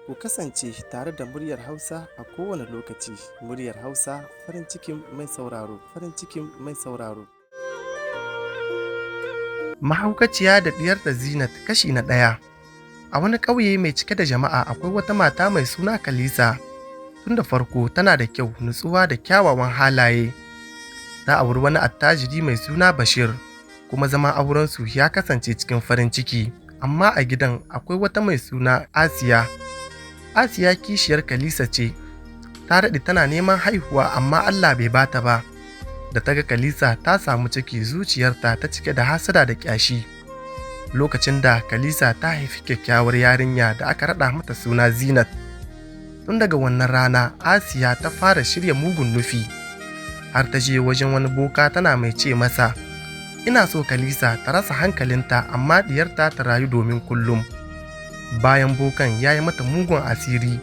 Ku kasance tare da muryar Hausa a kowane lokaci. Muryar Hausa farin cikin mai sauraro, farin cikin mai sauraro. Mahaukaciya da ɗiyarta Zinat kashi na ɗaya. A wani ƙauye mai cike da jama'a akwai wata mata mai suna Kalisa. Tun da farko tana da kyau, nutsuwa da kyawawan halaye. Ta auri wani attajiri mai suna Bashir, kuma zaman aurensu ya kasance cikin farin ciki. Amma a gidan akwai wata mai suna Asiya. Asiya kishiyar Kalisa ce, ta daɗe tana neman haihuwa amma Allah bai bata ba. Da ta ga Kalisa ta samu ciki, zuciyarta ta cike da hasada da ƙyashi. Lokacin da Kalisa ta haifi kyakkyawar yarinya da aka raɗa mata suna Zinat. Tun daga wannan rana Asiya ta fara shirya mugun nufi, har ta je wajen wani boka tana mai ce masa, ina so Kalisa ta rasa hankalinta amma diyarta ta rayu domin kullum. Bayan bokan ya yi mata mugun asiri,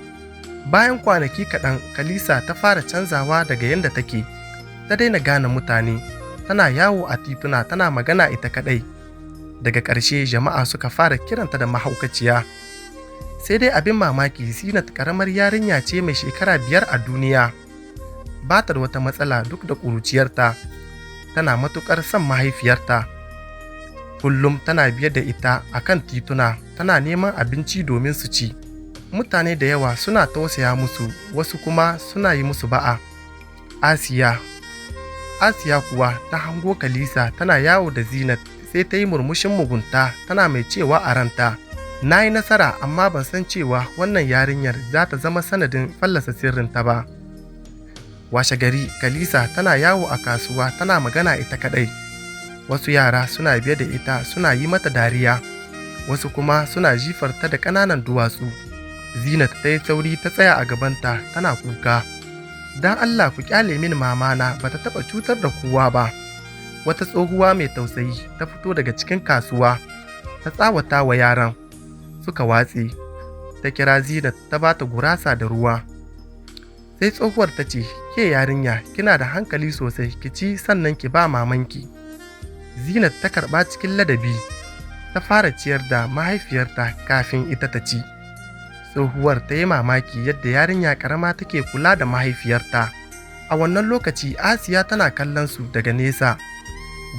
bayan kwanaki kaɗan Kalisa ta fara canzawa daga yadda take, ta daina gane mutane, tana yawo a tituna tana magana ita kaɗai. Daga ƙarshe jama'a suka fara kiranta da mahaukaciya. Sai dai abin mamaki, Zinat ƙaramar yarinya ce mai shekara 5 a duniya. Ba ta da wata matsala duk da ƙuruciyarta, tana matuƙar son mahaifiyarta. Kullum tana biye da ita a kan tituna, tana neman abinci domin su ci. Mutane da yawa suna tausaya musu, wasu kuma suna yi musu ba'a. Asiya kuwa ta hango Kalisa tana yawo da Zinat, sai ta yi murmushin mugunta tana mai cewa a ranta, na yi nasara amma ban san cewa wannan yarinyar za ta zama sanadin fallasa sirrinta ba. Washe gari Kalisa tana yawo a kasuwa tana magana ita kaɗai. Wasu yara suna biye da ita suna yi mata dariya, wasu kuma suna jifarta da ƙananan duwatsu. Zinat ta yi sauri ta tsaya a gabanta tana kuka, don Allah ku kyale mini mamana, ba ta taɓa cutar da kowa ba. Wata tsohuwa mai tausayi ta fito daga cikin kasuwa, ta tsawata wa yaran, suka watse. Ta kira Zinat ta ba ta gurasa da ruwa. Sai tsohuwar ta ce, ke yarinya, kina da hankali sosai, ki ci sannan ki ba mamanki. Zinat ta karɓa cikin ladabi, ta fara ciyar da mahaifiyarta kafin ita ta ci. Tsohuwar ta yi mamaki yadda yarinya ƙarama take kula da mahaifiyarta. A wannan lokaci Asiya tana kallon su daga nesa.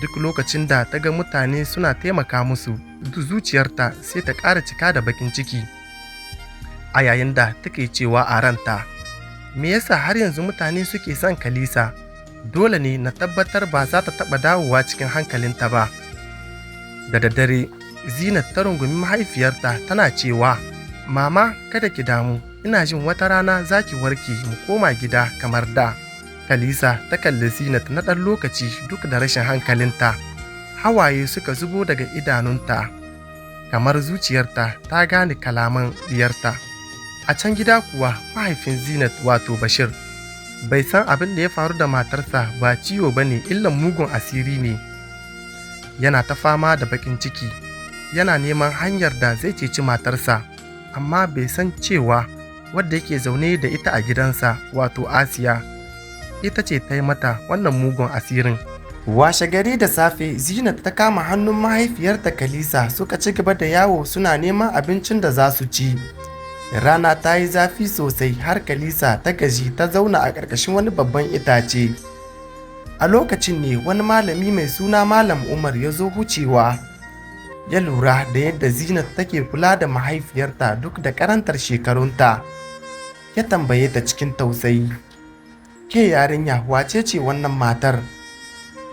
Duk lokacin da ta ga mutane suna taimaka musu, zuciyarta sai ta ƙara cika da baƙin ciki. A yayin da take cewa a ranta, me yasa har yanzu mutane suke son Kalisa? Dole ne na tabbatar ba za ta taɓa dawowa cikin hankalinta ba. Da daddare, Zinat ta rungumi mahaifiyarta tana cewa, Mama, kada ki damu, ina jin wata rana za ki warke mu koma gida kamar da. Kalisa ta kalli Zinat na ɗan lokaci duk da rashin hankalinta. Hawaye suka zubo daga idanunta, kamar zuciyarta ta gane kalaman diyarta. A can gida kuwa mahaifin Zinat wato Bashir bai san abin da ya faru da matarsa ba ciwo ba ne, illan mugun asiri ne. Yana ta fama da baƙin ciki, yana neman hanyar da zai ceci matarsa, amma bai san cewa wadda yake zaune da ita a gidansa wato Asiya, ita ce ta yi mata wannan mugun asirin. Washe gari da safe Zinat ta kama hannun mahaifiyarta Kalisa suka ci gaba da yawo suna neman abincin da za su ci. Rana ta yi zafi sosai har Kalisa ta gaji ta zauna a ƙarƙashin wani babban itace. A lokacin ne wani malami mai suna Malam Umar ya zo wucewa. Ya lura da yadda Zinat take kula da mahaifiyarta duk da karantar shekarunta. Ya tambaye ta cikin tausayi, ke yarinya, wace ce wannan matar?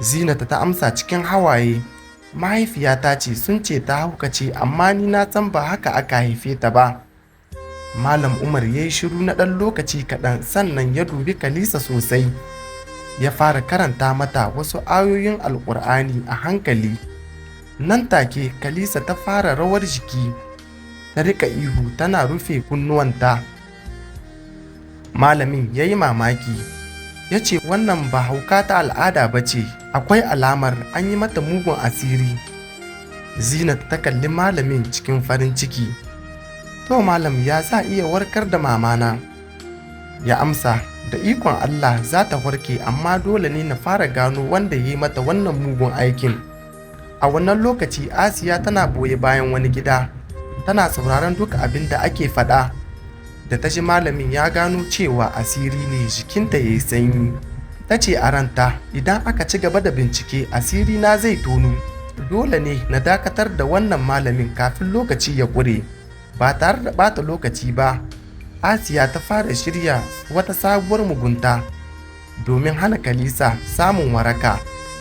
Zinat ta amsa cikin hawaye, mahaifiyata ce, sun ce ta haukace amma ni na san ba haka aka haife ta ba. Malam Umar ya yi shiru na ɗan lokaci kaɗan sannan ya dubi Kalisa sosai. Ya fara karanta mata wasu ayoyin Alƙur'ani a hankali. Nan take Kalisa ta fara rawar jiki, ta rika ihu tana rufe kunnuwanta. Malamin ya yi mamaki, ya ce wannan ba hauka ta al'ada ba ce, akwai alamar an yi mata mugun asiri. Zinat ta kalli malamin cikin farin ciki. To malam, ya za iya warkar da mamana? Ya amsa, da ikon Allah za ta warke, amma dole ne na fara gano wanda ya yi mata wannan mugun aikin. A wannan lokaci Asiya tana boye bayan wani gida, tana sauraron duk abin da ake faɗa. Da ta ji malamin ya gano cewa asiri ne, jikinta ya yi sanyi. Ta ce a ranta, idan aka ci gaba da bincike asiri na zai tonu. Dole ne na dakatar da wannan malamin kafin lokaci ya ƙure. Ba tare da ɓata lokaci ba, Asiya ta fara shirya wata sabuwar mugunta domin hana Kalisa samun waraka.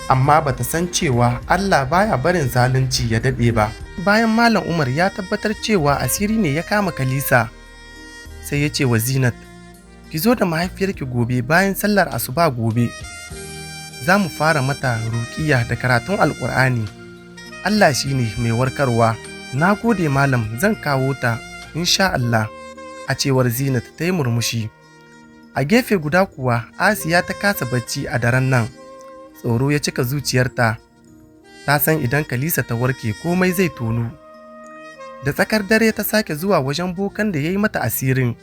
Amma bata san cewa Allah baya barin zalunci ya daɗe ba. Bayan Malam Umar ya tabbatar cewa asiri ne ya kama Kalisa, sai ya ce wa Zinat, ki zo da mahaifiyarki gobe bayan sallar asuba gobe. Za mu fara mata ruƙiya da karatun Alƙur'ani. Allah shi ne mai warkarwa. Na gode malam, zan kawo ta insha Allah, a cewar Zinat ta yi murmushi. A gefe guda kuwa Asiya ta kasa bacci a daren nan. Tsoro ya cika zuciyarta. Ta san idan Kalisa ta warke komai zai tonu. Da tsakar dare ta sake zuwa wajen bokan da ya yi mata asirin.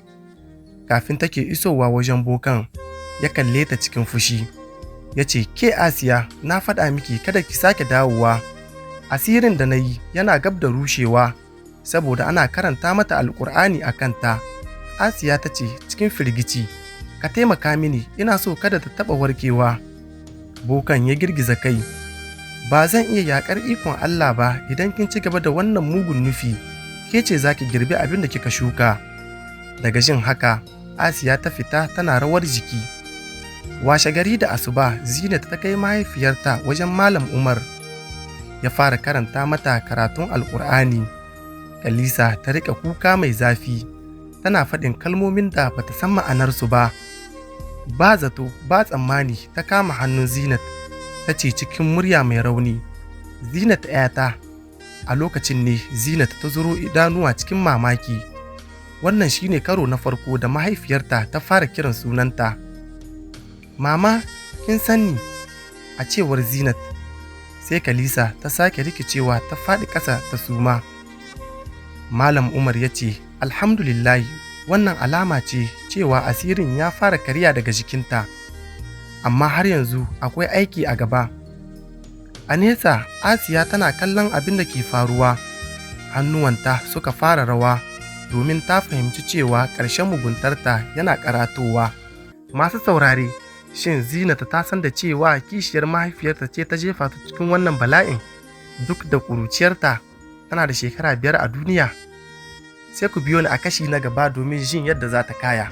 Kafin take isowa wajen bokan, ya kalle ta cikin fushi. Ya ce, ke Asiya, na faɗa miki kada ki sake dawowa. Asirin da na yi yana gab da rushewa, saboda ana karanta mata Alƙur'ani a kanta. Asiya ta ce cikin firgici, ka taimaka mini, ina so kada ta taɓa warkewa. Bokan ya girgiza kai. Ba zan iya yaƙar ikon Allah ba idan kin ci gaba da wannan mugun nufi, ke ce za ki girbi abin da kika shuka. Daga jin haka, Asiya ta fita tana rawar jiki. Washe gari da asuba, Zinat ta kai mahaifiyarta wajen Malam Umar. Ya fara karanta mata karatun Alƙur'ani. Kalisa ta riƙa kuka mai zafi, tana faɗin kalmomin da bata san ma'anarsu ba. Ba zato ba tsammani ta kama hannun Zinat, ta ce cikin murya mai rauni, Zinat ‘yata. A lokacin ne Zinat ta zuro idanuwa cikin mamaki. Wannan shine karo na farko da mahaifiyarta ta fara kiran sunanta. Mama, kin sani? A cewar Zinat. Sai Kalisa ta sake rikicewa ta faɗi ƙasa ta suma. Malam Umar ya ce, Alhamdulillahi, wannan alama ce cewa asirin ya fara karya daga jikinta, amma har yanzu akwai aiki a gaba. A nesa, Asiya tana kallon abin da ke faruwa. Hannuwanta suka fara rawa domin ta fahimci cewa ƙarshen muguntarta yana karatowa. Masu saurare, shin Zinat ta san da cewa kishiyar mahaifiyarta ce ta jefa ta cikin wannan bala'in? Duk da ƙuruciyarta, tana da shekara 5 a duniya. Sai ku biyo ni a kashi na gaba domin jin yadda za ta kaya.